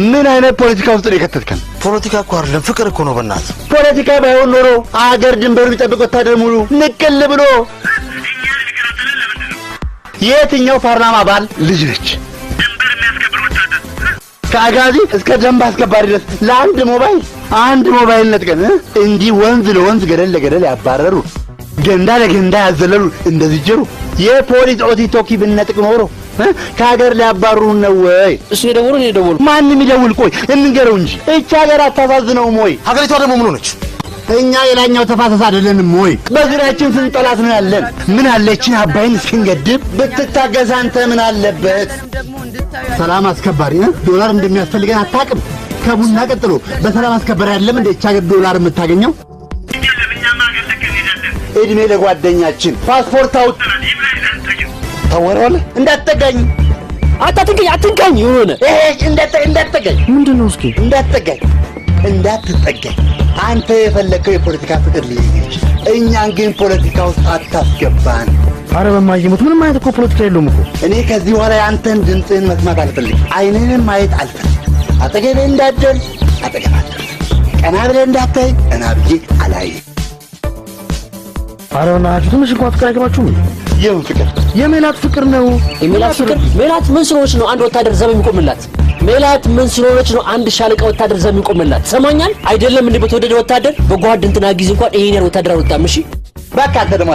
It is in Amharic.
ምን አይነት ፖለቲካ ውስጥ ነው የከተትከን? ፖለቲካ እኮ አይደለም ፍቅር እኮ ነው በእናትህ። ፖለቲካ ባይሆን ኖሮ አገር ድንበሩ ቢጠብቅ ወታደር ሙሉ ንቅል ብሎ የትኛው ፓርላማ አባል ልጅ ነች? ድንበር የሚያስከብር ወታደር ከአጋዚ እስከ ደንብ አስከባሪ ድረስ ለአንድ ሞባይል ነጥቀን እንዲህ ወንዝ ለወንዝ ገደል ለገደል ያባረሩ ገንዳ ለገንዳ ያዘለሉ እንደዚህ ጀሩ የፖሊስ ኦቲቶኪ ብንነጥቅ ኖሮ ከሀገር ሊያባሩ ነው ወይ? እሱ የደወሉ ማንም ይደውል። ቆይ እንንገረው እንጂ እቺ ሀገር አታሳዝነውም ወይ? ሀገሪቷ ደግሞ ምን ሆነች? እኛ የላኛው ተፋሰስ አይደለንም ወይ? በዙሪያችን ስንት ጠላት ነው ያለን? ምን አለችን አባይን እስክንገድብ ብትታገዝ አንተ ምን አለበት? ሰላም አስከባሪ ዶላር እንደሚያስፈልገን አታውቅም? ከቡና ቀጥሎ በሰላም አስከባሪ አይደለም እንደ እቺ ሀገር ዶላር የምታገኘው? እድሜ ለጓደኛችን ፓስፖርት አውጥተናል። ታወራለ እንዳትጠጋኝ አትንካኝ ይሆነ እንዳትጠጋኝ ምንድነው? እስኪ እንዳትጠጋኝ አንተ የፈለከው የፖለቲካ ፍቅር ሊይዝ እኛን ግን ፖለቲካ ውስጥ አታስገባን። አረ በማይሞት ምንም አይነት እኮ ፖለቲካ የለውም እኮ። እኔ ከዚህ በኋላ አንተን ድምፅህን መስማት አልፈልግም። አይንህን ማየት አልፈልግም። አጠገቤ እንዳትደርስ አጠገብ አትደርስ። ቀና ብለህ እንዳታይ ቀና ብዬ አላይም። አረ ናችሁ ትንሽ እንኳን ፍቅር አይገባችሁም? የምን ፍቅር? የሜላት ፍቅር ነው። የሜላት ፍቅር? ሜላት ምን ስለሆነች ነው አንድ ወታደር ዘብ የሚቆምላት? ሜላት ምን ስለሆነች ነው አንድ ሻለቃ ወታደር ዘብ የሚቆምላት? ሰማኛል አይደለም እንዴ? በተወደደ ወታደር በጓድ እንትና ጊዜ እንኳን ይሄን ወታደር አልወጣም። እሺ በቃ አንተ ደግሞ